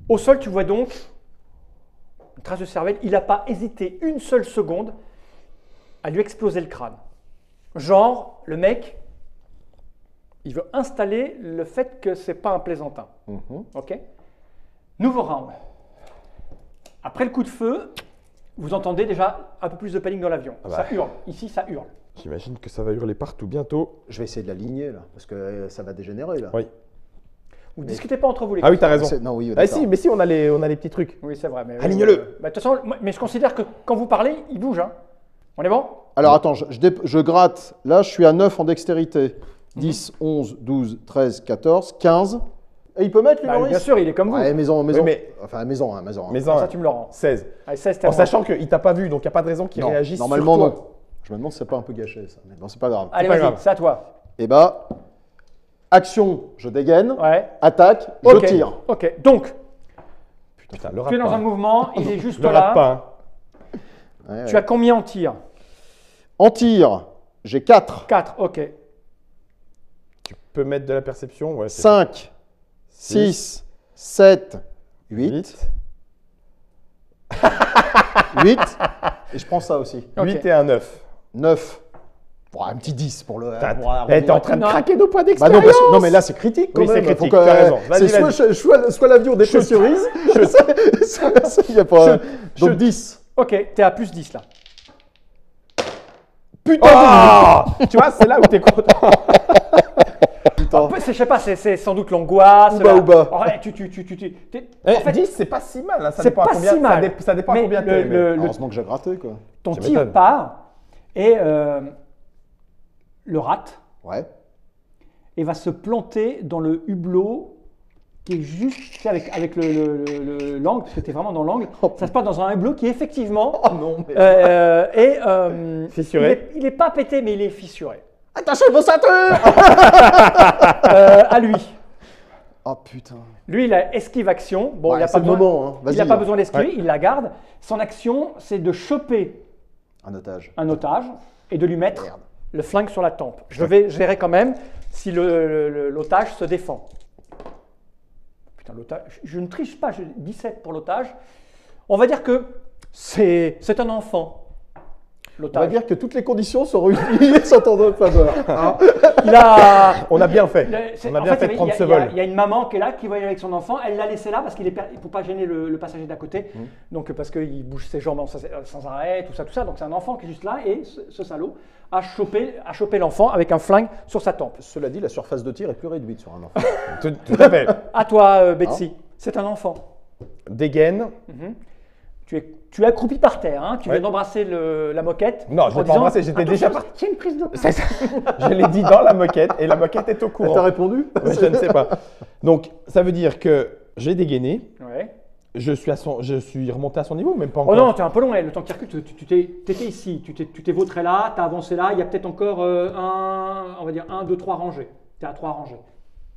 Au sol, tu vois donc une trace de cervelle. Il n'a pas hésité une seule seconde à lui exploser le crâne. Genre, le mec, il veut installer le fait que c'est pas un plaisantin. Ok. Nouveau round. Après le coup de feu, vous entendez déjà un peu plus de panique dans l'avion. Ah bah. Ça hurle. Ici, ça hurle. J'imagine que ça va hurler partout bientôt. Je vais essayer de l'aligner là, parce que ça va dégénérer là. Oui. Vous ne discutez pas entre vous les Ah oui, t'as raison. Non, oui, Ah d'accord. si, mais si, on a les petits trucs. Oui, c'est vrai. Mais Aligne-le. bah, de toute façon, mais je considère que quand vous parlez, il bouge. Hein. On est bon? Alors attends, je gratte. Là, je suis à 9 en dextérité. 10, 11, 12, 13, 14, 15. Et il peut mettre lui, Bah, Maurice? bien sûr, il est comme vous. Ouais, maison. Oui, mais- Enfin, maison, hein, maison. Mais Ça, tu me le rends. 16. Allez, 16, En sachant qu'il t'a pas vu, donc il n'y a pas de raison qu'il Non, réagisse normalement, sur non. toi. Je me demande si c'est pas un peu gâché, ça. Mais bon, c'est pas grave. Allez, pas vas-y, grave. c'est à toi. Et bah, action, je dégaine. Ouais. Attaque, Ok. je tire. Ok. Donc, Putain, le tu es rate dans pas. un mouvement, il est juste Le là. rate pas. Hein. Ouais, Tu ouais. as combien en tir? En tir, j'ai 4, 4. Ok. Tu peux mettre de la perception. Ouais, c'est 5, 6, 7, 8. 8. 8. Et je prends ça aussi. Ok. 8 et un 9. 9. Bon, un petit 10 pour le. T'es en train de Non. craquer nos points Bah d'expérience. non, parce que- non, mais là c'est critique quand Oui, c'est même. critique, Faut que- t'as raison. Vas-y, C'est vas-y. soit l'avion dépressurise, soit il n'y a pas. Shoot. Donc 10. Ok, t'es à plus 10 là. Putain Tu vois, c'est là où t'es content. Putain. Je sais pas, c'est sans doute l'angoisse. Ouba, là. ouba. Oh, ouais, Eh, En fait, 10, c'est pas si mal. Hein. Ça c'est dépend à pas combien, si mal. Ça dépend à Mais combien le- t'es. le- Heureusement que j'ai gratté quoi. ton Tu tir m'étonnes. part et le rate Ouais. et va se planter dans le hublot qui est juste tu sais, avec l'angle, parce que tu es vraiment dans l'angle. Ça se passe dans un hublot qui effectivement Oh non, mais. est Fissuré. Il est pas pété, mais il est fissuré. Attention, vos ceintures. À lui. Oh putain. Lui, il a esquive action. Bon, Ouais, il n'a c'est pas le besoin. moment, hein. Il Vas-y, n'a pas hein. besoin d'esquiver, Ouais. il la garde. Son action, c'est de choper Un otage. un otage et de lui mettre Merde. le flingue sur la tempe. Je vais gérer quand même si l'otage se défend. Putain, l'otage, je ne triche pas, j'ai 17 pour l'otage. On va dire que c'est un enfant, On va l'otage. dire que toutes les conditions sont réunies sont en notre faveur. Hein. Il a... On a bien fait. On a En bien fait il y de a- prendre il y ce a- vol. Il y a une maman qui est là, qui voyage avec son enfant. Elle l'a laissé là parce qu'il est pour pas gêner le passager d'à côté. Donc parce qu'il bouge ses jambes sans arrêt, tout ça. Donc c'est un enfant qui est juste là et ce salaud a chopé l'enfant avec un flingue sur sa tempe. Cela dit, la surface de tir est plus réduite sur un enfant. Tout à fait. À toi, Betsy. C'est un enfant. Dégaine. Tu es accroupi par terre. Hein. Tu Ouais. viens d'embrasser la moquette. Non, je en l'ai pas disant, embrassé, j'étais déjà attention, parti. C'est une prise de C'est ça. Je l'ai dit dans la moquette et la moquette est au T'as courant. répondu? Oui, je ne sais pas. Donc, ça veut dire que j'ai dégainé. Ouais. Je suis remonté à son niveau, même pas Oh encore. non, tu es un peu long. Le temps qu'il recule, tu étais ici. Tu t'es vautré là, tu as avancé là. Il y a peut-être encore on va dire 1, 2, 3 rangées. Tu es à 3 rangées.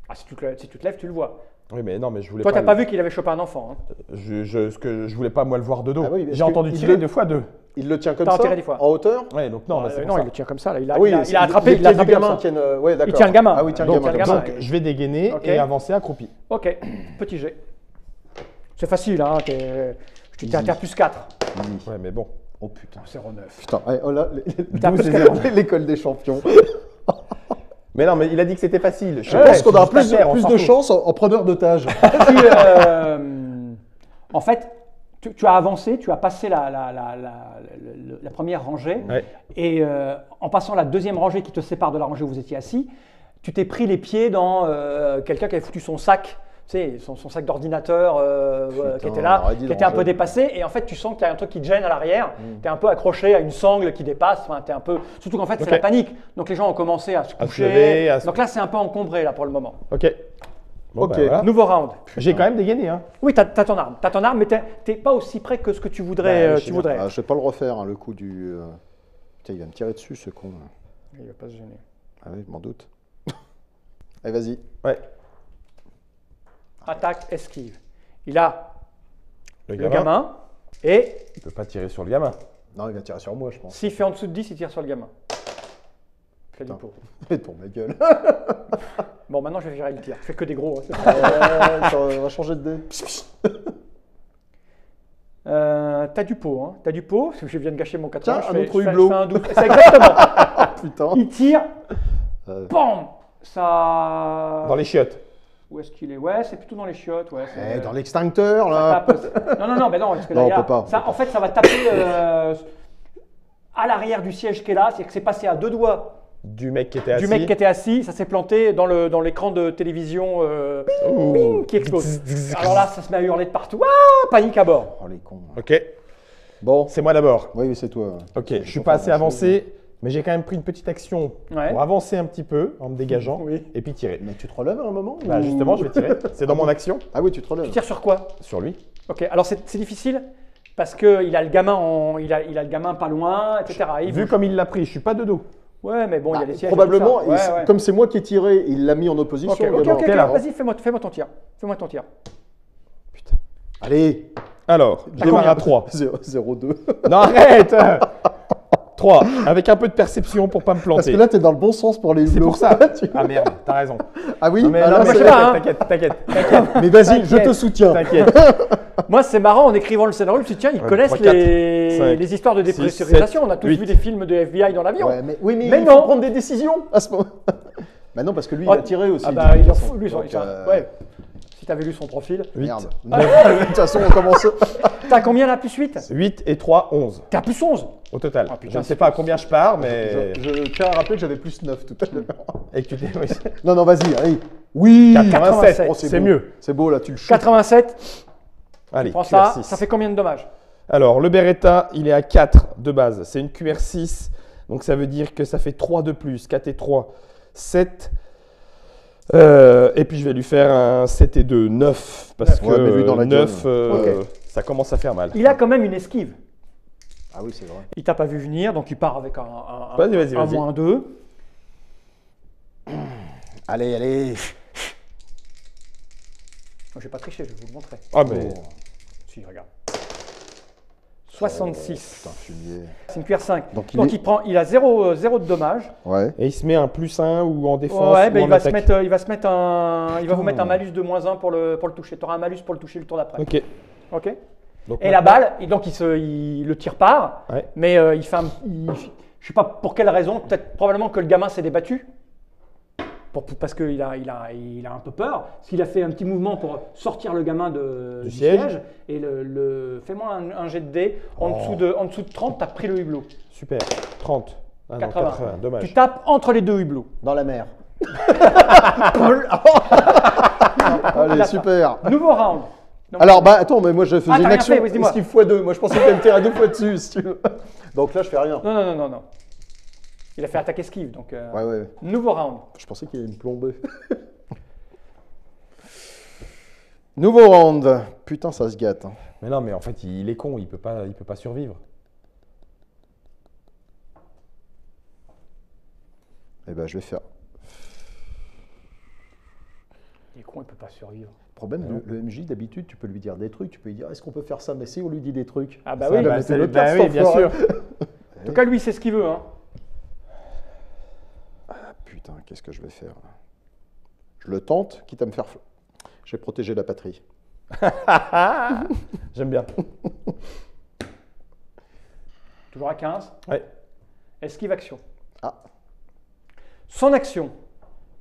Ah, si tu te lèves, tu le vois. Oui, mais non, mais je voulais Toi, pas. tu n'as pas vu qu'il avait chopé un enfant. Hein. Ce que je voulais pas moi le voir de dos. Ah oui, parce J'ai entendu que tirer il- 2 fois 2. Il le tient comme T'as ça? enterré des fois. En hauteur? Ouais, donc non, là, c'est non, pour il ça. le tient comme ça. Là. Il Oui, a attrapé. Il Il a tient du attrapé gamin. comme ça. Ouais, d'accord. Il tient le gamin. Ah oui, il tient le Donc, gamin. il tient le comme gamin. ça. Donc, je vais dégainer Ok. et avancer accroupi. Ok, petit jet. C'est facile. Hein. Tu t'es à terre plus 4. Ouais, mais bon. Oh putain. 0,9. Putain, ouais, oh là, T'as plus l'école des champions. Mais non, mais il a dit que c'était facile. Je pense qu'on aura plus de chance en preneur d'otage. En fait, tu as avancé, tu as passé la première rangée. Ouais. Et en passant la deuxième rangée qui te sépare de la rangée où vous étiez assis, tu t'es pris les pieds dans quelqu'un qui avait foutu son sac, tu sais, son sac d'ordinateur qui était là, on aurait dit qui était un peu ranger. dépassé. Et en fait, tu sens qu'il y a un truc qui te gêne à l'arrière. Tu es un peu accroché à une sangle qui dépasse. Enfin, t'es un peu... Surtout qu'en fait, Ok. c'est la panique. Donc les gens ont commencé à se À se coucher. lever, à se- Donc là, c'est un peu encombré là, pour le moment. Ok. Bon, Ok. bah, voilà. Nouveau round. J'ai quand même dégainé. Hein. Oui, tu as ton arme. T'as ton arme, mais t'es pas aussi près que ce que tu voudrais. Bah, tu voudrais. Ah, je vais pas le refaire, hein, le coup du. Putain, il va me tirer dessus, ce con. Là. Il va pas se gêner. Ah oui, je m'en doute. Allez, vas-y. Ouais. Attaque, esquive. Il a Le le gamin. Et Il peut pas tirer sur le gamin. Non, il va tirer sur moi, je pense. s'il fait en dessous de 10, il tire sur le gamin. Fais du Putain. pot. Fais pour ma gueule. Bon, maintenant, je vais gérer le tir. Je fais que des gros. Hein. On va changer de dé. T'as du pot, hein. T'as du pot. Parce que je viens de gâcher mon 80. Tiens, je un fais- autre je fais- hublot. je fais un 12. C'est exactement. Putain. Il tire. Euh, Bam. Ça. Dans les chiottes. Où est-ce qu'il est? Ouais, c'est plutôt dans les chiottes. Ouais, c'est- Dans l'extincteur, ça là. tape. Non, mais non, parce que Non, là, on il y a- peut pas. ça, en fait, ça va taper à l'arrière du siège qui est là. C'est-à-dire que c'est passé à 2 doigts Du mec qui était assis. du mec qui était assis. Ça s'est planté dans l'écran de télévision ping, qui explose. Alors là, ça se met à hurler de partout. Ah, panique à bord. Oh, les cons. Ok, Bon. c'est moi d'abord. Oui, c'est toi. Ok, je suis pas assez avancé, mais j'ai quand même pris une petite action Ouais. pour avancer un petit peu en me dégageant Oui. et puis tirer. Mais tu te relèves à un moment Bah ou- justement, je vais tirer. C'est dans mon action Ah oui, tu te relèves. Tu tires sur quoi? sur lui. Ok, alors c'est difficile parce qu'il a le gamin il a le gamin pas loin, etc. Il Vu bouge. comme il l'a pris, je suis pas de dos. Ouais, mais bon, il y a Bah, les sièges. et probablement, tout ça. Ouais, et ouais. comme c'est moi qui ai tiré, il l'a mis en opposition. Ok, le ok, gamin. ok, Quel vas-y, fais-moi ton tir. Fais-moi ton tir. Putain. Allez, Alors, je démarre à 3. 0-2. Non, arrête 3, avec un peu de perception pour pas me Parce planter. que là, t'es dans le bon sens pour les C'est hublots. pour ça. Tu- Ah merde, t'as raison. Ah oui Non mais, Ah, non, là, mais c'est- je sais pas, hein. t'inquiète. Mais vas-y, je te T'inquiète. soutiens. T'inquiète. Moi, c'est marrant en écrivant le scénario. Je me suis dit, tiens, ils Ouais, connaissent 3, 4, les 5, les histoires de 6, dépressurisation. 7, On a tous 8. vu des films de FBI dans l'avion. Ouais, mais Mais il non. faut prendre des décisions à ce moment. Bah non, parce que lui, il Oh, a tiré aussi. Ah bah, de toute il en façon. fout, lui, Donc, ouais. Si t'avais lu son profil. 8. Merde. De toute façon, on commence. T'as combien là, plus 8? 8 et 3, 11 T'as plus 11. au total. Ah, putain, je ne sais pas à combien je pars, mais. Je tiens à rappeler que j'avais plus 9 tout à l'heure. Et que tu t'es. Oui. Non, non, vas-y, allez. Oui 87, Oh, c'est beau. mieux. C'est beau, là, tu le chutes. 87. Allez, Prends ça. QR6. Ça fait combien de dommages? Alors, le Beretta, il est à 4 de base. C'est une QR6. Donc, ça veut dire que ça fait 3 de plus. 4 et 3, 7. Et puis, je vais lui faire un 7 et 2, 9. Parce Ouais, mais lui dans que la 9, gueule. ça commence à faire mal. Il a quand même une esquive. Ah oui, c'est vrai. Il t'a pas vu venir, donc il part avec un Vas-y. moins 2. Allez, allez. Je vais pas tricher, je vais vous le montrer. Ah, mais. Oh, Si, regarde. 66. putain, fumier. C'est une QR5. Donc, Donc, il il a 0 de dommages. Ouais. Et il se met un +1 ou en défense Ouais, ou ben en il va attaque. il va vous mettre un malus de -1 pour le toucher. Tu auras un malus pour le toucher le tour d'après. Ok. Ok. Donc, Et la maintenant- balle, donc le tir part, Ouais. mais il fait je sais pas pour quelle raison, peut-être probablement que le gamin s'est débattu. Parce qu'il a un peu peur, parce qu'il a fait un petit mouvement pour sortir le gamin du siège. Et fais-moi un jet de dés. En dessous de 30, tu as pris le hublot. Super. 30. Ah non, 80. 80. Dommage. Tu tapes entre les deux hublots. Dans la mer. Il Allez, a super. ça. Nouveau round. Donc, Alors, bah attends, mais moi je faisais Ah, t'as une rien action. fait, vas-y, dis-moi. Esquive x2. Moi je pensais que tu tirer 2 fois dessus, si tu veux. Donc là, je fais rien. non. Il a fait attaque esquive. Donc, Ouais, ouais. nouveau round. Je pensais qu'il allait me plomber. Nouveau round. Putain, ça se gâte. Hein. Mais non, mais en fait, il est con, il peut pas survivre. Eh ben, je vais faire. Il est con, il peut pas survivre. Problème, le MJ, d'habitude, tu peux lui dire des trucs. Tu peux lui dire, est-ce qu'on peut faire ça? Mais si on lui dit des trucs. Ah bah Ça, oui. bah, Bah, c'est le bah cas, oui, cet bien enfoiré. sûr. En tout cas, lui, c'est ce qu'il veut. Hein. Ah, putain, qu'est-ce que je vais faire là? Je le tente, quitte à me faire. Je vais protéger la patrie. J'aime bien. Toujours à 15. Ouais. Esquive action. Ah. Son action,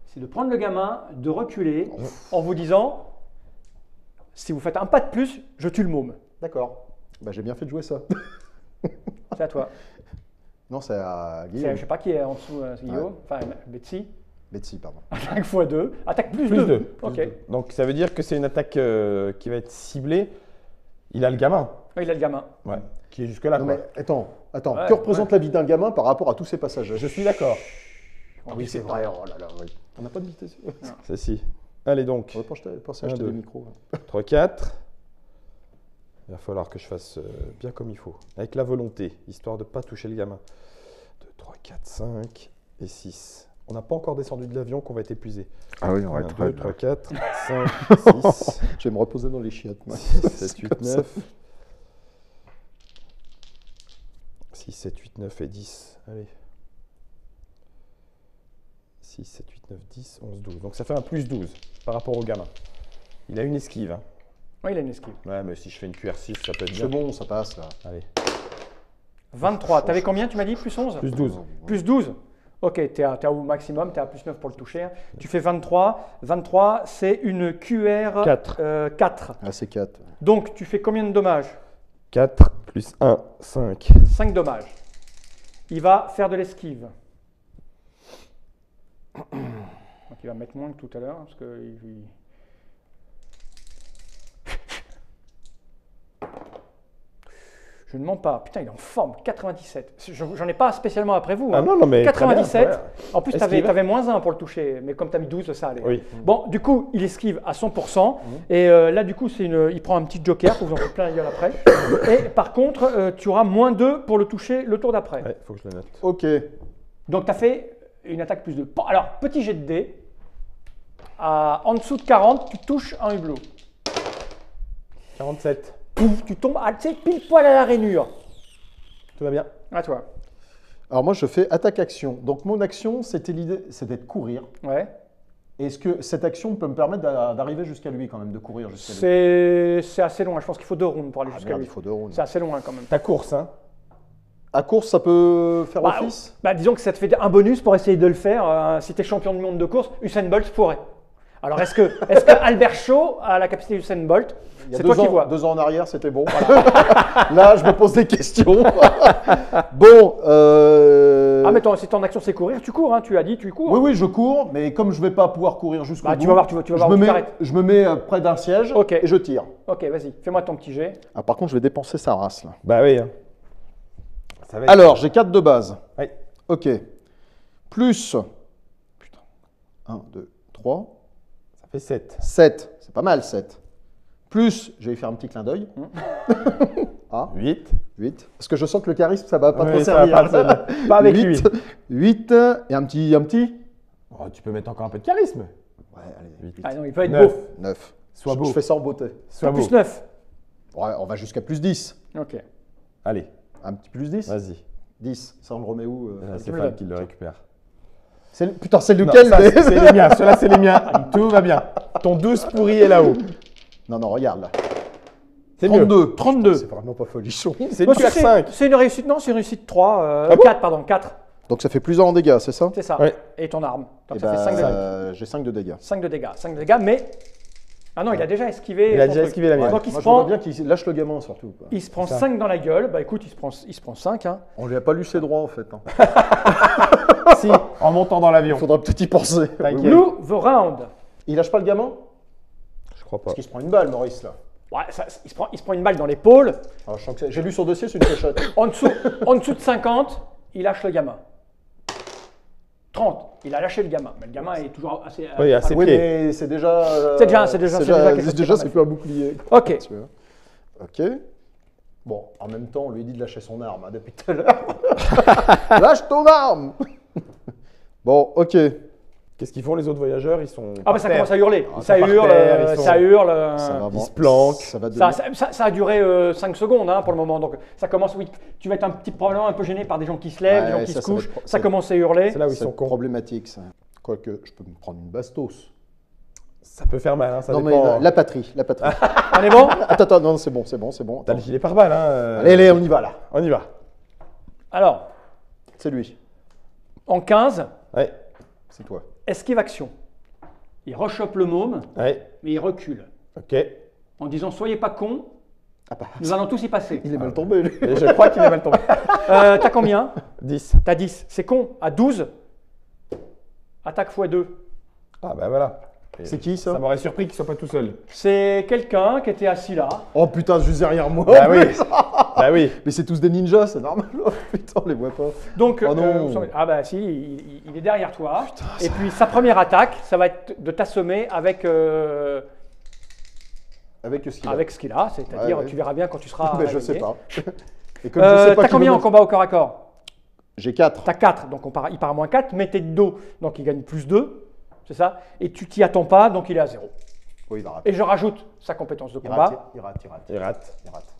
c'est de prendre le gamin, de reculer en vous disant si vous faites un pas de plus, je tue le môme. D'accord. Bah, j'ai bien fait de jouer ça. C'est à toi. Non, c'est à Je Guillaume. ne sais pas qui est en dessous, c'est Guillaume. Enfin, Betsy. Betsy, pardon. Attaque x2. Attaque plus Plus 2. 2. Ok. Donc ça veut dire que c'est une attaque qui va être ciblée. Il a le gamin. Oui, il a le gamin. Ouais. Qui est jusque-là. Non, quoi. mais attends. Ouais, que représente la vie d'un gamin par rapport à tous ces passages? Je suis d'accord. Ah oui, c'est vrai. Oh là là, oui. On n'a pas de vitesse. C'est si. Allez donc. On va penser à Un, acheter deux. des micros. 3, 4. Il va falloir que je fasse bien comme il faut. Avec la volonté, histoire de ne pas toucher le gamin. 2, 3, 4, 5 et 6. On n'a pas encore descendu de l'avion qu'on va être épuisé. Ah oui, on 1, 2, 3, 4, 5, 6, Je vais me reposer dans les chiottes. Moi. 7, 8, comme ça. 9. 7, 8, 9 et 10. Allez. 6, 7, 8, 9, 10, 11, 12. Donc ça fait un plus 12 par rapport au gamin. Il a une esquive. Hein. Oui, il a une esquive. Ouais, mais si je fais une QR6, ça peut être C'est bien. bon, ça passe là. Allez. 23. Tu avais combien, tu m'as dit? Plus 11? Plus 12. Plus 12. Ok, tu es au maximum, tu es à plus 9 pour le toucher. Tu fais 23. 23, c'est une QR 4. 4. Ah, c'est 4. Donc, tu fais combien de dommages? 4 plus 1, 5. 5 dommages. Il va faire de l'esquive. Donc, il va mettre moins que tout à l'heure. Parce que je ne mens pas. Putain, il est en forme. 97. J'en ai pas spécialement après vous. Ah hein. non, non, mais. 97. très bien, En plus, tu Esquive. avais moins 1 pour le toucher. Mais comme tu as mis 12, ça allait. Oui. Bon, du coup, il esquive à 100%. Et là, du coup, il prend un petit joker pour vous en faire plein la gueule après. Et par contre, tu auras moins 2 pour le toucher le tour d'après. Ouais, faut que je le note. Ok. Donc, tu as fait une attaque plus 2. Alors, petit jet de dés. En dessous de 40, tu touches un hublot. 47. Pouf, tu tombes tu sais, pile poil à la rainure. Tout va bien. À toi. Alors moi, je fais attaque-action. Donc mon action, c'était l'idée, c'était de courir. Ouais. Est-ce que cette action peut me permettre d'arriver jusqu'à lui quand même, de courir jusqu'à lui? C'est assez loin. Je pense qu'il faut 2 rounds pour aller Ah jusqu'à merde, lui. il faut 2 rounds. C'est assez loin quand même. Ta course, hein. À course, ça peut faire office? Disons que ça te fait un bonus pour essayer de le faire. Si tu es champion du monde de course, Usain Bolt pourrait. Alors, est-ce que Albert Shaw a la capacité d'Usain Bolt? Il y a C'est toi qui vois. 2 ans en arrière, c'était bon. Là, je me pose des questions. Bon. Ah, mais si ton action c'est courir, tu cours. Hein, tu as dit, tu cours. Oui, oui, je cours, mais comme je ne vais pas pouvoir courir jusqu'au bout, Tu vas voir, tu vas voir où tu t'arrêtes. je me mets près d'un siège Ok. et je tire. Ok, vas-y, fais-moi ton petit jet. Ah, par contre, je vais dépenser sa race là. Bah oui. Hein. Ça va être- Alors, j'ai 4 de base. Oui. Ok. Plus. Putain. 1, 2, 3, Ça fait 7. 7. C'est pas mal, 7. Plus, je vais lui faire un petit clin d'œil. 8. 8. Parce que je sens que le charisme, ça va pas Oui, trop ça va servir. pas te servir. Pas avec 8, 8 et un petit. Oh, tu peux mettre encore un peu de charisme. Ouais, allez. 8. Ah non, il peut être 9. beau. 9. Sois beau. Je fais ça en beauté. Sois beau. Plus 9. Ouais, on va jusqu'à plus 10. Ok. Allez, Un petit plus 10. vas-y. 10. Ça, on le remet où C'est me le Fan donnes. qui le récupère. Putain, c'est Non, lequel ça, mais- c'est les miens. Ceux-là, c'est les miens. Tout va bien. Ton 12 pourri est là-haut. Non, non, regarde là. C'est mieux. 32. 32. C'est vraiment pas folichon. C'est une Moi, QR5. c'est une réussite, non, c'est une réussite 3. Ah bon 4, pardon, 4. Donc ça fait plus 1 en dégâts, c'est ça? C'est ça. Ouais. Et ton arme. Donc Eh ça fait 5 de, ben, j'ai 5 de dégâts. 5 de dégâts. 5 de dégâts, mais. Ah non, il a déjà esquivé. Il a ton déjà truc. esquivé la mienne. Donc il Moi, se je voudrais prend, bien qu'il lâche le gamin surtout. quoi. il se prend C'est ça. 5 dans la gueule. Bah écoute, il se prend 5. Hein. On lui a pas lu ses droits en fait. hein. Si, en montant dans l'avion. Il faudra peut-être y penser. T'inquiète. Nous, the round. Il lâche pas le gamin? Je crois pas. Parce qu'il se prend une balle, Maurice là. Ouais, il se prend une balle dans l'épaule. Alors, je sens que j'ai lu son dossier, c'est une fléchette. En dessous de 50, il lâche le gamin. 30, il a lâché le gamin. Mais le gamin est toujours assez. Oui, assez Oui, pieds. mais c'est déjà. C'est déjà quelque chose qui est pas c'est mal. plus un bouclier. Ok. Tu vois. Ok. Bon, en même temps, on lui dit de lâcher son arme hein, depuis tout à l'heure. Lâche ton arme. Bon, ok. Qu'est-ce qu'ils font les autres voyageurs? Ils sont. Ah bah ça commence à hurler. Ah, ça ils sont par hurle, terre, ils sont- ça hurle. Ça va, Ils se planquent. Ça va devenir- Ça a duré 5 secondes hein, pour le moment. Donc ça commence, oui, tu vas être probablement un peu gêné par des gens qui se lèvent, Ouais, des gens qui ça se va couchent. être- Ça ça- commence à hurler. C'est là où ils c'est sont cons. problématique, ça. Quoique, je peux me prendre une bastos. Ça peut faire mal, hein, ça non, dépend. mais la patrie, la patrie. On est bon? Attends, non, c'est bon. T'as le gilet pare-balles, hein. Allez, allez, on y va là. On y va. Alors, C'est lui. en 15, Ouais, C'est toi. esquive action. Il rechoppe le môme, ouais, mais il recule. ok. En disant, soyez pas cons, Ah bah, nous allons tous y passer. il est mal tombé, lui. Et je crois qu'il est mal tombé. T'as combien? 10. T'as 10. C'est con. À 12, attaque x2. Ah bah voilà. Et C'est qui, ça? Ça m'aurait surpris qu'il soit pas tout seul. C'est quelqu'un qui était assis là. Oh putain, juste derrière moi. Bah oui. Bah oui. Mais c'est tous des ninjas, c'est normal. Oh, putain, on les voit pas. Donc, Oh non. ah bah si, il est derrière toi. Et puis sa première attaque, ça va être de t'assommer avec, Avec ce qu'il a. avec ce qu'il a. C'est-à-dire, Ouais, ouais. tu verras bien quand tu seras. Mais je réveillé. sais pas. Et comme je sais pas T'as qui combien veut en combat au corps à corps? J'ai 4. T'as 4, donc il part à moins 4, mais t'es de dos, donc il gagne plus 2, c'est ça? Et tu t'y attends pas, donc il est à 0. Oui, il va rater. Et je rajoute sa compétence de Il combat. rate, il rate, il rate. Il rate. Il rate.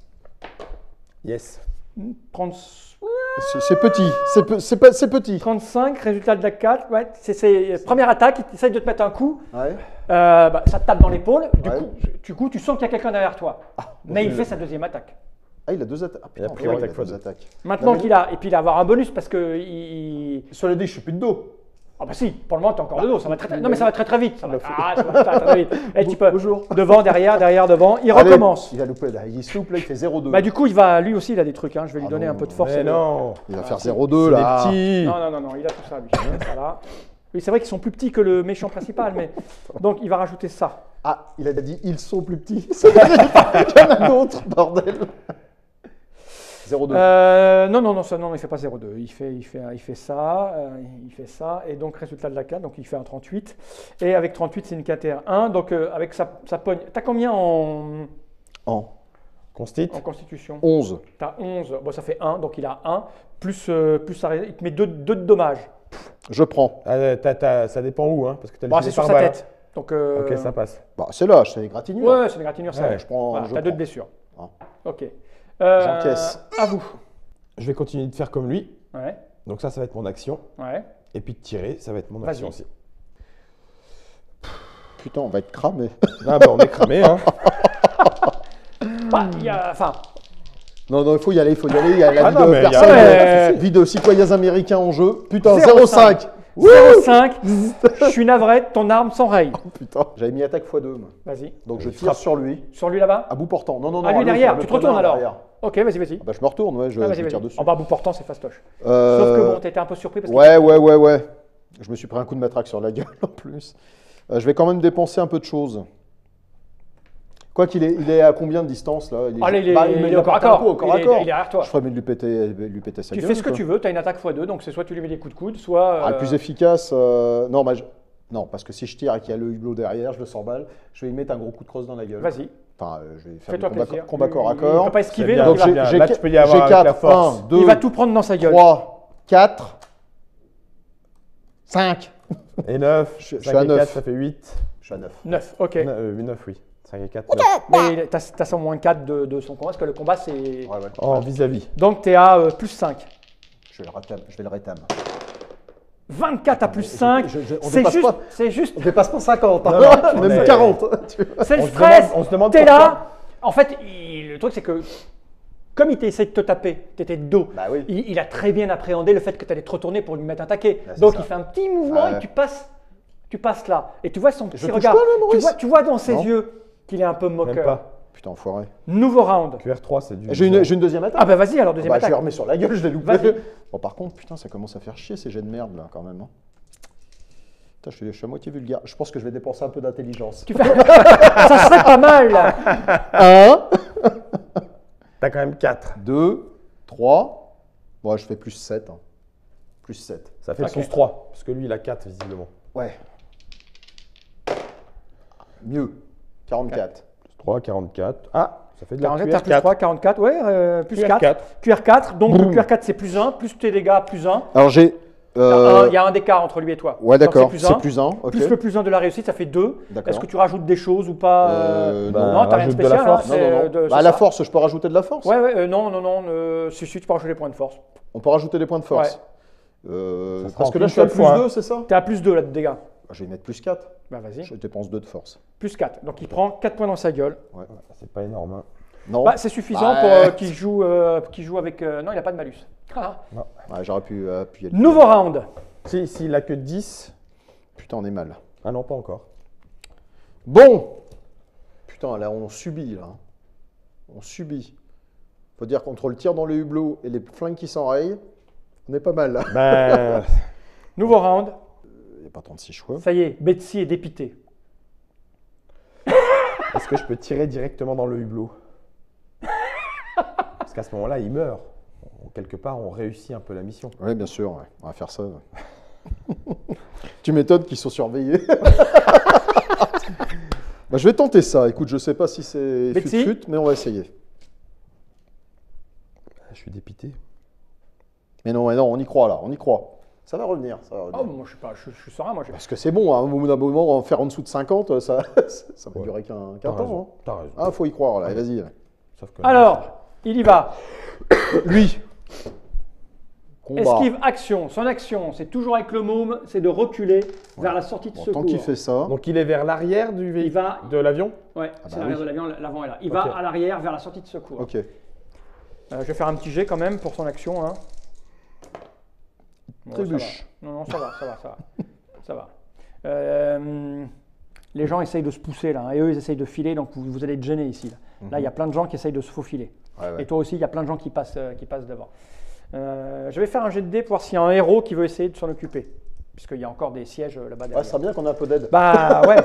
Yes. 30, C'est petit. C'est petit. 35, résultat de la 4. Ouais, c'est première attaque, il essaye de te mettre un coup. Ouais. Ça te tape dans l'épaule. Ouais. Du coup, tu sens qu'il y a quelqu'un derrière toi. Mais il fait sa deuxième attaque. Ah, il a 2 attaques. Ah, Il a putain, pris ouais, attaque il a fois 2 deux. attaques. Maintenant Non, mais- qu'il a. Et puis il va avoir un bonus parce que. Il... Sur les dés, je suis plus de dos. Ah bah si, pour le moment, tu as encore de dos. Ça va très, non, mais ça va très très vite. Ça va très vite. Et tu peux. Bonjour. Devant, derrière, devant. Il Allez, recommence. Il a loupé là. Il est souple, là, il fait 0,2. Bah du coup, lui aussi, il a des trucs. Hein. Je vais lui Ah donner non, un peu de force. Mais non. Il va faire C'est 0,2 là. des petits. Non, il a tout ça, lui. Voilà. Oui, c'est vrai qu'ils sont plus petits que le méchant principal, mais donc il va rajouter ça. Ah, il a dit ils sont plus petits. Il y en a d'autres, bordel. 0,2. Non, il fait pas 0,2. Il fait ça, et donc résultat de la 4, donc il fait un 38. Et avec 38, c'est une KTR1, donc avec sa pogne. T'as combien en Constit. constitution 11. T'as 11, bon ça fait 1, donc il a 1, plus ça, il te met 2 de dommages. Je prends. Ça dépend où, hein, parce que t'as Bon, c'est sur sa tête. Donc, Ok, ça passe. Bah, c'est là, c'est égratignure. Ouais, c'est une égratignure, ça. Ouais, je prends. Voilà, je t'as 2 de prends. blessures. Ah. Ok. J'encaisse. À vous. Je vais continuer de faire comme lui. Ouais, Donc ça va être mon action. ouais. Et puis de tirer, ça va être mon Vas-y. action aussi. Putain, on va être cramé. Ah bah on est cramé, hein. Bah, il y a, enfin, Non, il faut y aller, Il y a la Ah vie non, de mais il y a- personne, Ouais. vie de citoyens américains en jeu. Putain, 0,5. 0,5. 0,5. Je suis navré, ton arme s'enraye. Putain, j'avais mis attaque x2. moi. Vas-y. Donc je Il tire frappe. sur lui, Sur lui là-bas à bout portant. Non, Ah, à lui l'autre, derrière. le Tu te retournes connard alors. derrière. Ok, vas-y. Ah bah, je me retourne, ouais, je Ah, vas-y, tire vas-y. dessus. En bas, bout portant, c'est fastoche. Euh, Sauf que bon, t'étais un peu surpris parce que. Ouais. Je me suis pris un coup de matraque sur la gueule en plus. Je vais quand même dépenser un peu de choses. Quoi qu'il est, il est à combien de distance là? Allez, il est, Bah, il il est a au corps à porté un corps. coup au corps à Il est corps. derrière toi. Je ferais mieux de lui péter sa Tu gueule. fais ce que quoi. tu veux, tu as une attaque x2, donc c'est soit tu lui mets des coups de coude, soit. Ah, le plus efficace, non, non, parce que si je tire et qu'il y a le hublot derrière, je le s'emballe, je vais lui mettre un gros coup de crosse dans la gueule. Vas-y, Enfin, je vais faire fais-toi du plaisir. combat corps à Il corps. peut pas esquiver, bien. donc Donc il va, j'ai Là, tu peux y avoir avec la 4, force. 1, 2, il va tout prendre dans sa gueule. 3, 4, 5. Et 9. Je suis 5 à et 9. 4, ça fait 8. Je suis à 9. 9, ok. 9, oui. 5 et 4, 9. Mais t'as son moins 4 de son combat, parce que le combat c'est. Ouais. Oh, vis-à-vis. Donc t'es à plus 5. Je vais le rétam. 24 à plus 5, On c'est dépasse juste, pas. c'est juste, On dépasse pas 50, hein. Non, non, même mais- 40. Tu vois. c'est le On se stress. demande- on se demande T'es pourquoi. là. En fait, le truc c'est que comme il t'a essayé de te taper, t'étais de dos. Bah oui. Il a très bien appréhendé le fait que tu allais te retourner pour lui mettre un taquet. Bah, c'est Donc ça. il fait un petit mouvement Ouais. et tu passes là. Et tu vois son petit touche regard. pas, là, Maurice Tu vois dans ses Non. yeux qu'il est un peu Même moqueur. pas. Putain, enfoiré. Nouveau round. QR3, c'est du. J'ai une deuxième attaque. Ah bah vas-y alors deuxième Bah, je attaque. le remets sur la gueule, je l'ai loupé. Vas-y. Bon, par contre, putain, ça commence à faire chier ces jets de merde là quand même. Hein. Putain, je suis à moitié vulgaire. Je pense que je vais dépenser un peu d'intelligence. Ça serait pas mal. 1, T'as quand même 4. 2, 3. Bon, je fais plus 7. Hein. Plus 7. Ça fait Ok. plus 3. Parce que lui, il a 4, visiblement. Ouais. Mieux. 44. Plus 3, 44. Ah, ça fait de la 44, t'as plus QR4. 3, 44, ouais, plus QR4. 4. QR4, donc Boum. le QR4 c'est plus 1, plus tes dégâts plus 1. Alors j'ai. Il y a un d'écart entre lui et toi. Ouais, Donc, d'accord. C'est C'est plus plus 1. Ok. Plus le plus 1 de la réussite, ça fait 2. D'accord. Est-ce que tu rajoutes des choses ou pas Bah, Non, t'as rien de rajoute de la spécial. force. hein, Non, c'est, non, non. de- Bah, c'est la ça. force, je peux rajouter de la force. Ouais, non, si, tu peux rajouter des points de force. On peut rajouter des points de force. Ça sera Parce en que là, une je suis à seule plus fois, hein. 2, c'est ça? T'es à plus 2 là de dégâts. Je vais mettre plus 4. Bah vas-y. Je dépense 2 de force. Plus 4. Donc il prend 4 points dans sa gueule. C'est pas énorme. Hein. Non. Bah, c'est suffisant Bah, pour qu'il joue avec. Non, il n'a pas de malus. Ah. Ouais, j'aurais pu appuyer le. Nouveau round. S'il a que 10. Putain, on est mal. Ah non, pas encore. Bon. Putain, là, on subit, là. On subit. Faut dire qu'entre le tir dans les hublots et les flingues qui s'enrayent, on est pas mal, là. Ben. Nouveau round. Il n'y a pas 36 choix. Ça y est, Betsy est dépitée. Est-ce que je peux tirer directement dans le hublot? Parce qu'à ce moment-là, il meurt. Quelque part, on réussit un peu la mission. Oui, bien sûr, ouais. On va faire ça. Ouais. Tu m'étonnes qu'ils sont surveillés. Bah, je vais tenter ça. Écoute, je sais pas si c'est Betsy fut, mais on va essayer. Je suis dépité. Mais non, on y croit, là. On y croit. Ça va revenir. Ça va revenir. Oh, moi je suis pas, je suis serein, moi. Parce que c'est bon, hein, au bout d'un moment, en faire en dessous de 50, ça va Ouais. durer qu'un T'as temps. raison. Hein. T'as raison. Ah, faut y croire, là. Vas-y. Sauf que Alors, il y va. Lui. Combat. Esquive, action. Son action, c'est toujours avec le môme, c'est de reculer vers la sortie de Bon, secours. tant qu'il fait ça, Donc il est vers l'arrière du Il véhicule, va, de l'avion. ouais, Ah c'est bah l'arrière oui. de l'avion, l'avant est là. Il Ok. va à l'arrière vers la sortie de secours. ok. Je vais faire un petit jet quand même pour son action. Hein. Bon, Trébuche. ça va. Non, ça va. Ça va. Les gens essayent de se pousser là, hein, et eux ils essayent de filer, donc vous allez être gênés ici. Là, il y a plein de gens qui essayent de se faufiler. Ouais, ouais. Et toi aussi, il y a plein de gens qui passent devant. Je vais faire un jet de dés pour voir s'il y a un héros qui veut essayer de s'en occuper, puisqu'il y a encore des sièges là-bas Ouais, derrière. ça serait bien qu'on ait un peu d'aide. Bah ouais.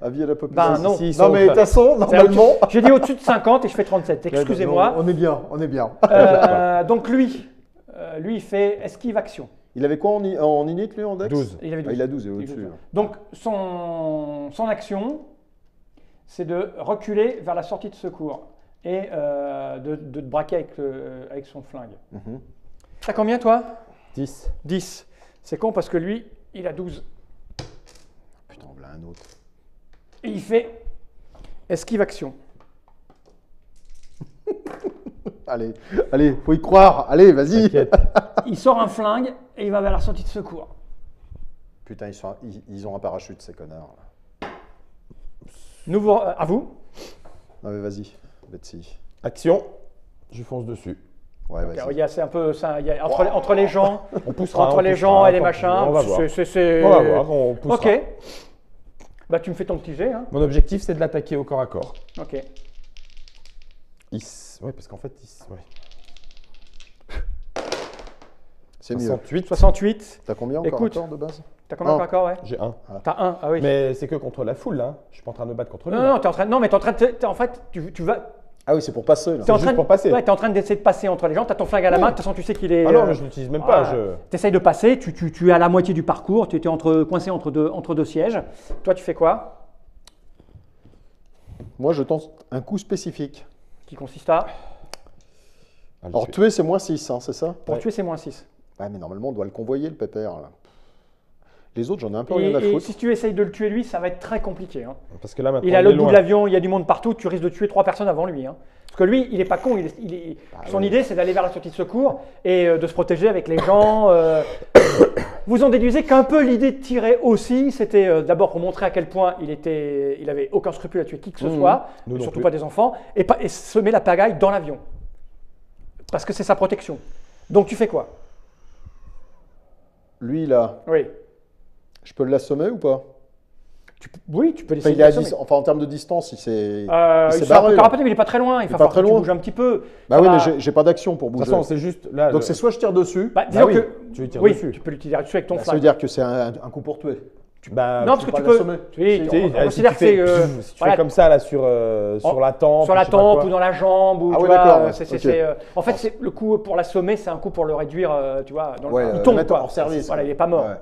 Avis à la population. Bah non. Si, ils Non, sont- mais de toute façon, C'est normalement. J'ai dit au-dessus de 50 et je fais 37. Excusez-moi. On est bien, on est bien. Donc lui, il fait esquive action. Il avait quoi en init, lui, en dex 12. Il avait Ah, il a 12 et au-dessus. Donc son action, c'est de reculer vers la sortie de secours et de te braquer avec son flingue. Mhm. T'as combien toi? 10. 10. C'est con parce que lui, il a 12. Putain, voilà un autre. Et il fait esquive action. Allez, allez, faut y croire. Allez, vas-y. T'inquiète. Il sort un flingue et il va vers la sortie de secours. Putain, ils ont un parachute, ces connards. Nouveau, à vous. Non, mais vas-y, Betsy. Action. Je fonce dessus. Ouais, vas-y. Il y a, c'est un peu ça. Il y a, entre les gens, On poussera. entre on les poussera, gens et les tant pis, machins. On va voir. c'est- On va voir. On poussera. Ok. Bah tu me fais ton petit jet. Hein. Mon objectif, c'est de l'attaquer au corps à corps. Ok. Ouais, parce qu'en fait, ouais. C'est mieux. 68. 68. T'as combien Écoute. encore de base T'as combien Un. encore, ouais? J'ai 1. T'as 1. Ah oui. Mais c'est que contre la foule, là. Je suis pas en train de me battre contre lui. Non, là. non, t'es en train. Non, mais t'es en train de. En fait, tu vas. Ah oui, c'est pour passer, là. T'es en juste train pour passer. Ouais, t'es en train d'essayer de passer entre les gens. T'as ton flingue à la main. De toute façon, tu sais qu'il est. Ah non, mais je l'utilise même pas. T'essayes de passer. Tu es à la moitié du parcours. Tu étais coincé entre deux sièges. Toi, tu fais quoi? Moi, je tente un coup spécifique. Qui consiste à. Alors, tuer, c'est moins 6, hein, c'est ça Pour Ouais. tuer, c'est moins 6. Ouais, mais normalement, on doit le convoyer, le pépère, là. Les autres, j'en ai un peu rien à Et foutre. si tu essayes de le tuer lui, ça va être très compliqué. Hein. Parce que là, maintenant, Il est à on l'autre bout loin. de l'avion, il y a du monde partout, tu risques de tuer 3 personnes avant lui. Hein. Parce que lui, il est pas con, son idée c'est d'aller vers la sortie de secours et de se protéger avec les gens. Vous en déduisez qu'un peu l'idée de tirer aussi, c'était d'abord pour montrer à quel point il avait aucun scrupule à tuer qui que ce soit, Nous non surtout plus. pas des enfants, et semer la pagaille dans l'avion. Parce que c'est sa protection. Donc tu fais quoi? Lui, là, Oui. je peux l'assommer ou pas Oui, tu peux Enfin, l'essayer. il est à de l'assommer. enfin, en termes de distance, il s'est Il est s'est un peu barré, là. carapaté, mais il est pas très loin. Il va pas falloir très que tu loin. bouges un petit peu. Bah Ça oui, va. mais j'ai pas d'action pour De toute bouger. façon, c'est juste là. Donc c'est soit je tire dessus, Bah, disons oui, que tu lui tires oui, dessus. tu peux l'utiliser dessus avec ton bah, ça veut flingue. dire que c'est un coup pour tuer. Bah, Non, parce que pas tu peux. l'assommer. Oui, Si, tu sais, on si considère tu que fais, c'est si tu voilà, fais comme ça là sur la tempe, sur la je sais pas tempe quoi. ou dans la jambe. Ou, Ah tu oui, vois, d'accord, ouais, ok. en fait, c'est le coup pour l'assommer, c'est un coup pour le réduire. Tu vois, dans Ouais, il tombe mettre quoi. hors service. Voilà, il est pas mort. Ouais.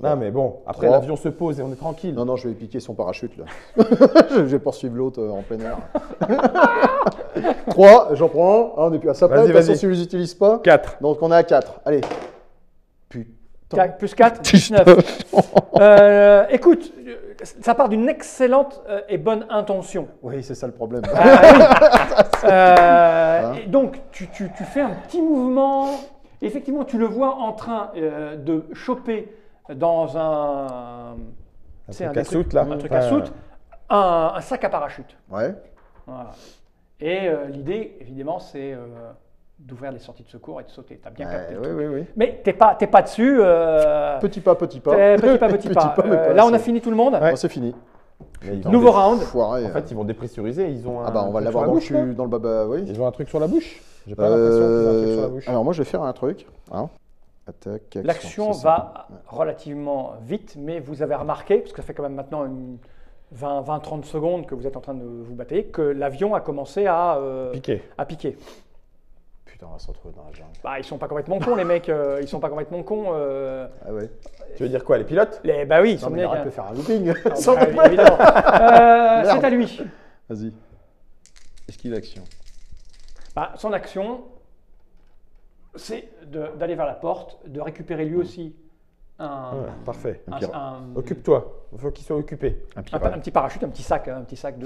Non, mais bon, après 3. l'avion se pose et on est tranquille. Non, non, je vais piquer son parachute là. Je vais poursuivre l'autre en plein air. 3, j'en prends un. Ah, on n'est plus à ça près. De Vas-y, toute façon, vas-y. si je les utilise pas. 4. Donc on est à 4. Allez. Putain. Plus 4, plus 9. Écoute, ça part d'une excellente et bonne intention. Oui, c'est ça le problème. Et donc, tu fais un petit mouvement. Effectivement, tu le vois en train de choper dans un. Un des truc à trucs- soute, là. Un truc à soute, un sac à parachute. Ouais. Voilà. Et l'idée, évidemment, c'est d'ouvrir les sorties de secours et de sauter. Tu as bien capté. le Oui, truc. oui, oui. Mais t'es pas dessus. Petit pas, petit pas. Petit pas, petit pas. mais pas Là, on a assez. fini tout le monde. Bon, c'est fini. Mais ils ont Nouveau des- round. Foiré. En fait, ils vont dépressuriser. Ils ont un Ah bah on va truc l'avoir sur dans la le bouche, là. cul, dans le baba, oui. Ils ont un truc sur la bouche. J'ai pas l'impression qu'ils ont un truc sur la bouche. Alors moi je vais faire un truc. Hein. Attaque, action, L'action c'est ça. va relativement vite, mais vous avez remarqué, parce que ça fait quand même maintenant 20-30 secondes que vous êtes en train de vous battre, que l'avion a commencé à Piqué. piquer. Putain, on va se retrouver dans la jungle. Bah, ils sont pas complètement cons, les mecs. Ils sont pas complètement cons. Ah ouais. Tu veux dire quoi, les pilotes? Bah oui, ils Non, sont mais il bien. aurait pu faire un looping. Ah, Sans bah, déconner. évidemment. C'est à lui. Vas-y. Esquive action. Bah, son action, c'est d'aller vers la porte, de récupérer lui aussi Ouais, parfait. un- Occupe-toi. Il faut qu'il soit occupé. Un un pirate. petit parachute, un petit sac de.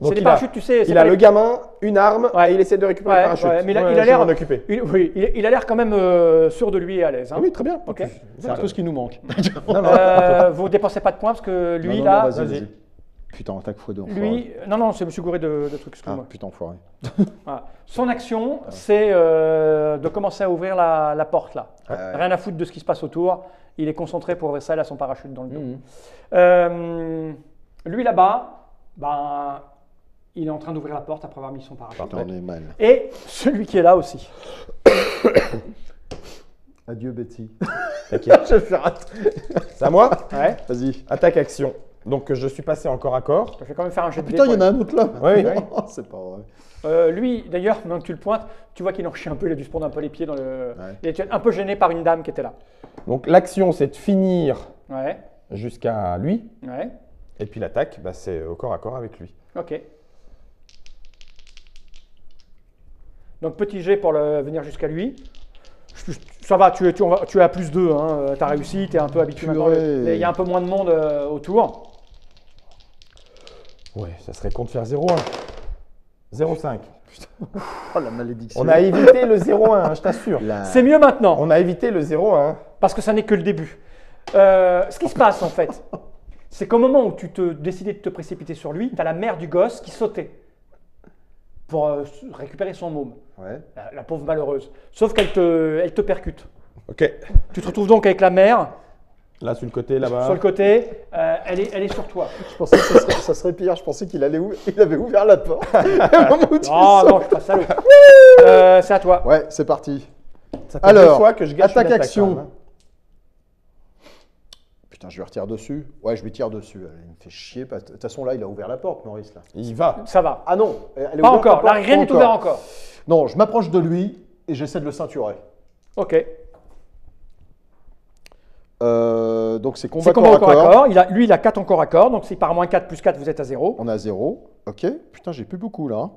Donc, C'est des il parachutes, tu sais. c'est Il a pas le les- gamin, une arme, Ouais. et il essaie de récupérer Ouais, le parachute. ouais, mais il a Ouais, l'air- je vais m'en occuper. Oui, il a l'air quand même sûr de lui et à l'aise. hein. Ah oui, très bien. Ok. C'est un peu ce qui nous manque. Non, non. Vous dépensez pas de points parce que lui, Non, là. vas-y, vas-y. vas-y. Putain, attaque x2. Lui. Non, c'est monsieur Gouré de trucs, Ah, excuse-moi. putain, enfoiré. Voilà. Son action, c'est de commencer à ouvrir la porte là. Ouais. Rien à foutre de ce qui se passe autour. Il est concentré pour ouvrir ça, il a son parachute dans le dos. Mhm. Lui là-bas, ben, il est en train d'ouvrir la porte après avoir mis son parachute. Putain, on est mal. Et celui qui est là aussi. Adieu, Betty. T'inquiète. Je vais faire C'est à moi. Ouais. Vas-y. Attaque action. Donc je suis passé en corps à corps. Je vais quand même faire un jet de dés Putain, il y en pour a un autre là. Oui. Non, c'est pas vrai. lui, d'ailleurs, maintenant que tu le pointes, tu vois qu'il en chie un peu, il a dû se prendre un peu les pieds dans le. Ouais. Il était un peu gêné par une dame qui était là. Donc l'action, c'est de finir Ouais, jusqu'à lui. ouais, Et puis l'attaque, bah, c'est au corps à corps avec lui. ok. Donc petit jet pour venir jusqu'à lui. Ça va, tu es à plus 2, hein. Tu as réussi, tu es un peu habitué maintenant. Purée. Il y a un peu moins de monde autour. Ouais, ça serait con de faire 0-1. 0-5. Oh, la malédiction. On a évité le 0-1, hein, je t'assure. C'est mieux maintenant, On a évité le 0-1. parce que ça n'est que le début. Ce qui se passe en fait, c'est qu'au moment où tu te décidais de te précipiter sur lui, tu as la mère du gosse qui sautait pour récupérer son môme, Ouais. la pauvre malheureuse. Sauf qu'elle te percute. Ok. Tu te retrouves donc avec la mère Là, sur le côté, là-bas. sur le côté, elle est sur toi. Je pensais que ça serait pire. Je pensais qu'il avait ouvert la porte. Au moment où tu Oh sors. non, je suis pas salaud. C'est à toi. Ouais, c'est parti. Ça fait Alors, deux fois que je gâche attaque une attaque, action. quand même, hein. Putain, je lui retire dessus. Ouais, je lui tire dessus. Il me fait chier. De toute façon, là, il a ouvert la porte, Maurice. Là. Il y va. Ça va. Ah non, elle est Pas ouverte, encore. la Là, porte, rien pas n'est ouvert encore. Non, je m'approche de lui et j'essaie de le ceinturer. Ok. Donc c'est combat C'est combat corps au corps à corps. Lui, il a 4 en corps à corps. Donc, si par moins 4 plus 4, vous êtes à 0. On a 0. Ok. Putain, j'ai plus beaucoup là.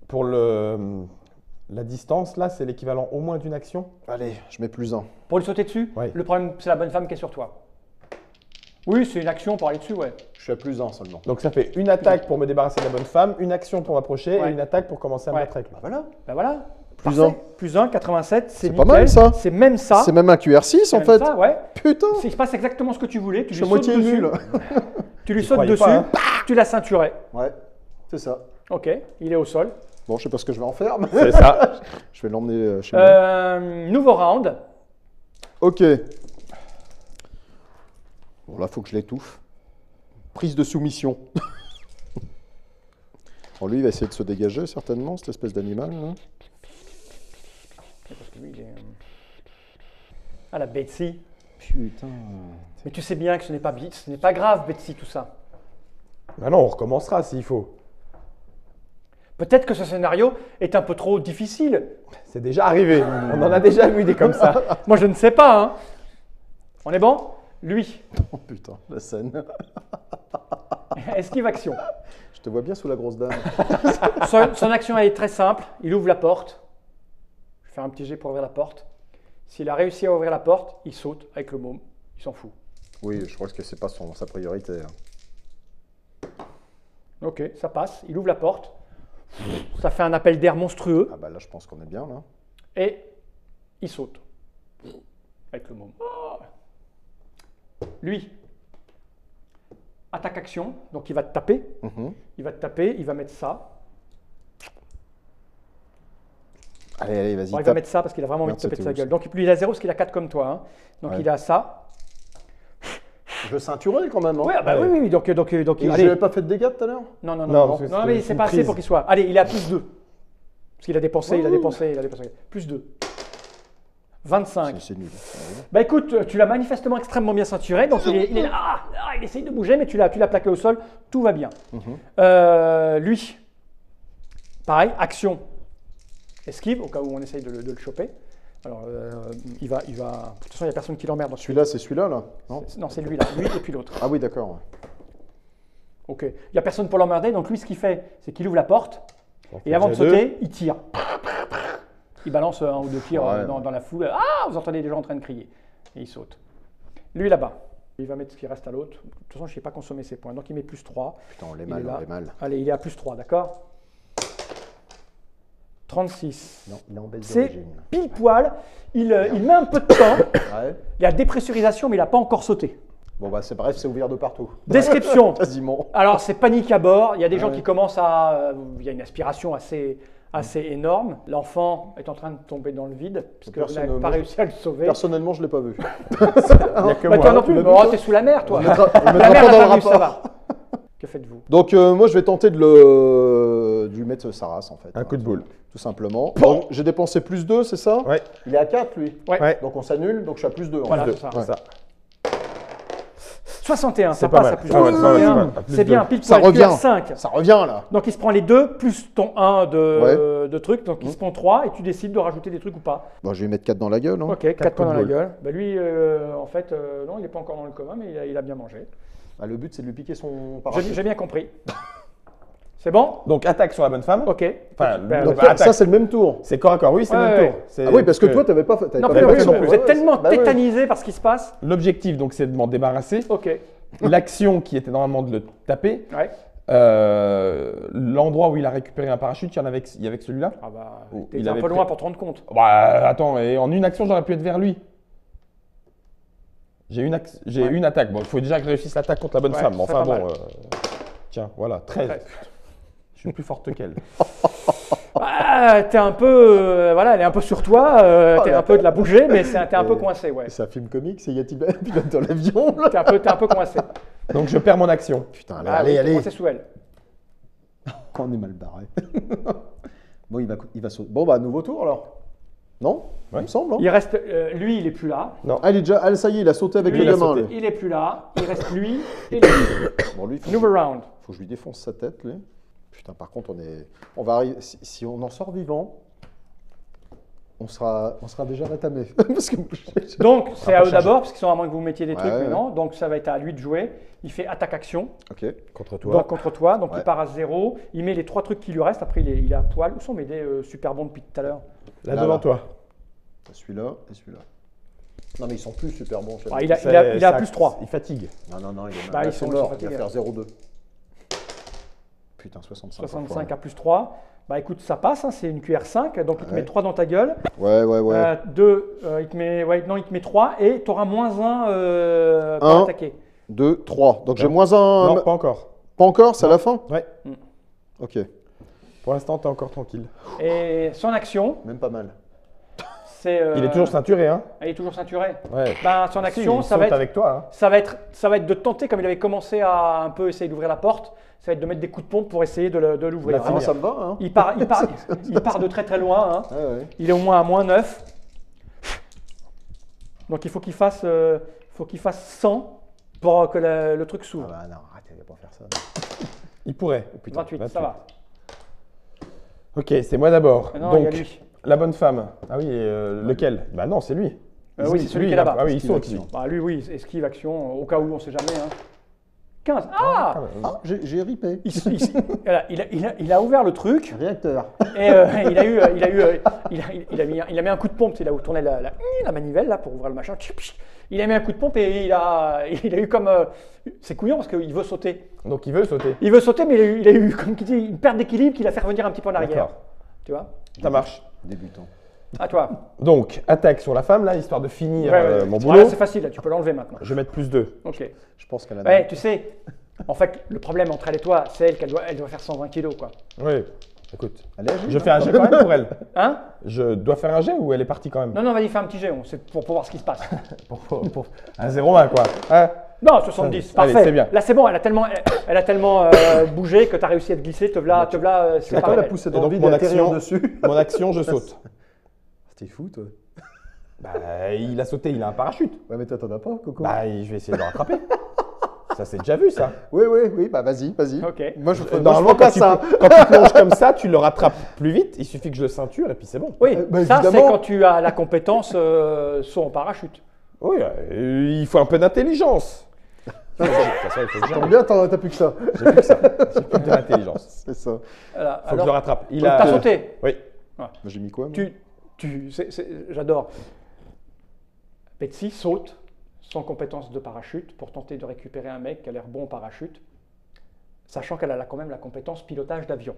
Pour la distance, là, c'est l'équivalent au moins d'une action. Allez, je mets plus 1. Pour lui sauter dessus, Ouais. le problème, c'est la bonne femme qui est sur toi. Oui, c'est une action pour aller dessus, ouais. Je suis à plus 1 seulement. Donc ça fait une attaque pour me débarrasser de la bonne femme, une action pour m'approcher Ouais. et une attaque pour commencer à me Ouais. battre avec lui. Bah voilà. Ben voilà. Plus Parfait. 1. Plus 1, 87, c'est pas nickel. mal, ça. C'est même ça. C'est même un QR6 C'est en même fait. ça, ouais. Putain. Il se passe exactement ce que tu voulais. Tu Je lui suis à sautes moitié dessus. nul. Tu lui J'y sautes croyais dessus. pas, hein. Tu l'as ceinturé. Ouais, c'est ça. Ok. Il est au sol. Bon, je sais pas ce que je vais en faire, mais C'est ça. je vais l'emmener chez moi. Nouveau round. Ok. Bon, là, faut que je l'étouffe. Prise de soumission. Bon, lui, il va essayer de se dégager, certainement, cette espèce d'animal. Là. Parce que lui, il est, Ah, la Betsy. Putain. Mais tu sais bien que ce n'est pas grave, Betsy, tout ça. Bah non, on recommencera s'il faut. Peut-être que ce scénario est un peu trop difficile. C'est déjà arrivé. On en a déjà vu des comme ça. Moi, je ne sais pas. Hein. On est bon? Lui, Oh putain, la scène. esquive action. Je te vois bien sous la grosse dame. Son action elle est très simple. Il ouvre la porte. Je vais faire un petit jet pour ouvrir la porte. S'il a réussi à ouvrir la porte, il saute avec le môme. Il s'en fout. Oui, je crois que c'est pas sa priorité. Hein. Ok, ça passe. Il ouvre la porte. Ça fait un appel d'air monstrueux. Ah bah là, je pense qu'on est bien, là. Et il saute. Avec le môme. Lui, attaque action. Donc il va te taper. Mhm. Il va te taper. Il va mettre ça. Allez, allez, vas-y. Bon, il va tape. mettre ça parce qu'il a vraiment envie de Merde, te péter c'était sa où, gueule. Donc lui, il a 0 parce qu'il a 4 comme toi. Hein. Donc Ouais. il a ça. Je veux ceinturer quand même. Hein. Ouais, bah Ouais. oui. Donc Et allez. je n'avais pas fait de dégâts tout à l'heure. Non, Non, parce que non, c'est mais une c'est pas assez prise. pour qu'il soit. Allez, il est à plus 2. Parce qu'il a dépensé, il a Ouh. dépensé, il a dépensé. Plus 2. 25. C'est nul. Bah écoute, tu l'as manifestement extrêmement bien ceinturé. Donc il est là. Il essaye de bouger, mais tu l'as plaqué au sol. Tout va bien. Mhm. Lui, pareil, action. Esquive, au cas où on essaye de le choper. Alors, il va. De toute façon, il n'y a personne qui l'emmerde. Celui-là, c'est celui-là, là non, Non, c'est lui là. Lui et puis l'autre. Ah oui, d'accord. Ouais. Ok. Il n'y a personne pour l'emmerder. Donc lui, ce qu'il fait, c'est qu'il ouvre la porte. Donc, Et avant de déjà deux. sauter, il tire. Il balance un ou deux tirs Ouais. dans la foule. Ah, vous entendez des gens en train de crier. Et il saute. Lui là-bas. Il va mettre ce qui reste à l'autre. De toute façon, je n'ai pas consommé ses points. Donc il met plus 3. Putain, on l'est Il mal, est là. on l'est mal. Allez, il est à plus 3, d'accord 36. Non, il est en baisse C'est d'origine. pile poil. Il met un peu de temps. Ouais. Il y a dépressurisation, mais il n'a pas encore sauté. Bon, bah, c'est bref, c'est ouvert de partout. Description. Quasiment. Alors, c'est panique à bord. Il y a des gens Ouais. qui commencent à. Il y a une aspiration assez énorme. L'enfant est en train de tomber dans le vide, parce que vous Personne n'avez ne pas me- réussi à le sauver. Personnellement, je ne l'ai pas vu. Il n'y a que Bah, moi. toi non plus, tu l'as mais vu, oh, toi t'es sous la mer, toi. On le mettra La pas mer dans n'a le pas vu, ça rapport. va. Que faites-vous? Donc, moi, je vais tenter de lui mettre sa race, en fait. Un coup de boule. Tout simplement. Donc, j'ai dépensé plus 2, c'est ça? Ouais. Il est à 4, lui. Ouais. Ouais. Donc, on s'annule, donc je suis à plus 2. Voilà, Deux. c'est ça. C'est ça. 61, ça C'est pas passe mal. à plus Ah ouais, c'est pas mal, 2. c'est pas mal. À plus C'est bien, deux. pile Ça poil, revient. 5. Ça revient, là. Donc il se prend les 2 plus ton 1 de trucs, donc il se prend 3 et tu décides de rajouter des trucs ou pas. Bon, je vais mettre 4 dans la gueule. Hein. Ok, 4 coups points de dans la boule. gueule. Bah lui, en fait, non, il n'est pas encore dans le coma, mais il a bien mangé. Ah, le but, c'est de lui piquer son J'ai parachute. j'ai bien compris. C'est bon? Donc attaque sur la bonne femme. Ok. Enfin, Ben, le- Donc, bah, ça, attaque. c'est le même tour. C'est corps à corps. Oui, c'est Ouais, le même ouais. tour. C'est- Ah oui, parce que toi, tu n'avais pas fait. non, t'avais plus, pas oui, fait non plus. vous êtes tellement Bah ouais. tétanisé par ce qui se passe. L'objectif, donc, c'est de m'en débarrasser. Ok. L'action qui était normalement de le taper. Ouais. L'endroit où il a récupéré un parachute, il y avait que celui-là. Ah bah, Oh, t'es il un avait peu pris- loin pour te rendre compte. Bah, attends, et en une action, j'aurais pu être vers lui. J'ai Ouais. une attaque. Bon, il faut déjà que je réussisse l'attaque contre la bonne Ouais, femme. Mais c'est enfin, pas bon. mal. Tiens, voilà, 13. 13. Je suis plus forte qu'elle. Ah, t'es un peu, voilà, elle est un peu sur toi, t'es un peu de la bouger, mais t'es un peu coincé, ouais. C'est un film comique, c'est Yati Ben pilote dans l'avion. là. T'es un peu coincé. Donc, je perds mon action. Putain, Ah, oui, t'es coincé sous elle. On est mal barré. Bon, il va sauter. Bon, bah, nouveau tour alors. Non Ouais. Il me semble. Hein. Il reste, lui, il est plus là. Ah, il est déjà. Ah, ça y est, il a sauté avec Lui, les il a deux mains. sauté. lui. Il est plus là. Il reste lui et lui. Bon, lui, il faut, Nouveau round. faut que je lui défonce sa tête, lui. Putain, par contre, on va arriver. Si on en sort vivant, on sera déjà rétamé. Parce que Donc, c'est pas à eux chargé. d'abord, parce qu'ils sont à moins que vous mettiez des Ouais, trucs, mais ouais. non. Donc, ça va être à lui de jouer. Il fait attaque-action. Ok. Contre toi. Donc, contre toi. Donc, Ouais. il part à 0. Il met les 3 trucs qui lui restent. Après, il est à poil. Où sont mes dés super bons depuis tout à l'heure? là, là, devant là. toi. Celui-là et celui-là. Non, mais ils sont plus super bons. chez Ah, moi. il a Ça- plus 3. Il fatigue. Non, il est Bah, là, ils c'est sont mort. Il fatigués. va faire 0,2. Putain, 65. 65 à plus 3. Bah, écoute, ça passe. Hein, c'est une QR5. Donc, il te Ouais. met 3 dans ta gueule. Ouais. 2, il te met, il te met 3 et tu auras moins 1 pour Un. attaquer. 2, 3. Donc j'ai Non. moins un. Non, pas encore. Pas encore, c'est à la fin. Ouais. Ok, Pour l'instant, t'es encore tranquille. Et son action, même pas mal. c'est. Il est toujours ceinturé, hein. Il est toujours ceinturé. Ouais. Ben, son Si, action, il ça saute va, être, avec toi, hein. ça va être de tenter, comme il avait commencé à un peu essayer d'ouvrir la porte, ça va être de mettre des coups de pompe pour essayer de l'ouvrir. La Ah, finir. ça me va, hein. Il part de très très loin. Hein. Ouais. Il est au moins à moins 9. Donc il faut qu'il fasse 100 pour que le truc Ah s'ouvre. bah non, arrête, il va pas faire ça. Il pourrait. Oh, putain. 28, ça va. Ok, c'est moi d'abord. Ah non, il y a Donc, lui. la bonne femme. Ah oui, lequel? Bah non, c'est lui. Oui, c'est celui Lui, qui est là-bas. Ah oui, il Esquive saute, action. lui. Bah lui, oui, esquive, action, au cas où, on ne sait jamais. Hein. 15. Ah, Ah, j'ai ripé. voilà, il a ouvert le truc Réacteur. et il a mis un coup de pompe. Il a tourné la manivelle là, pour ouvrir le machin. Il a mis un coup de pompe et il a eu comme. C'est couillon parce qu'il veut sauter. Donc il veut sauter. Il veut sauter, mais il a eu comme qui dit, une perte d'équilibre qui l'a fait revenir un petit peu en arrière. D'accord. Tu vois? Ça marche. Débutant. À toi. Donc, attaque sur la femme, là, histoire de finir Ouais, mon voilà, boulot. c'est facile, là, tu peux l'enlever maintenant. Je vais mettre plus 2. Ok. Je pense qu'elle a. Ouais, tu sais, en fait, le problème entre elle et toi, c'est elle doit faire 120 kilos, quoi. Oui, écoute. Elle est agile, Je hein. fais un jet quand même pour elle. Hein? Je dois faire un jet ou elle est partie quand même? Non, vas-y, fais un petit jet, c'est pour voir ce qui se passe. Pour un 0-1 quoi. Hein? Non, 70, Allez, parfait. c'est bien. Là, c'est bon, elle a tellement bougé que tu as réussi à te glisser, te v'là, c'est Toi, pas la mal. poussée Et donc, d'envie mon d'atterrir action- dessus. Mon action, je saute. T'es fou, toi. Bah, il a sauté, il a un parachute. Ouais, mais toi, t'en as pas, Coco. Bah, je vais essayer de le rattraper. Ça, c'est déjà vu, ça. Oui, bah vas-y. Ok. Moi, je ferai Normalement, pas quand tu, ça. quand tu plonges comme ça, tu le rattrapes plus vite. Il suffit que je le ceinture et puis c'est bon. Oui, Bah, ça, c'est évidemment. quand tu as la compétence saut en parachute. Oui, il faut un peu d'intelligence. De toute façon, il faut que Tant j'arrive. bien, t'as plus que ça. J'ai plus que ça. J'ai plus que de l'intelligence. C'est ça. Voilà. Faut que je le rattrape. t'as sauté. Oui. J'ai mis quoi, moi Tu J'adore. Betsy saute sans compétence de parachute pour tenter de récupérer un mec qui a l'air bon en parachute, sachant qu'elle a quand même la compétence pilotage d'avion.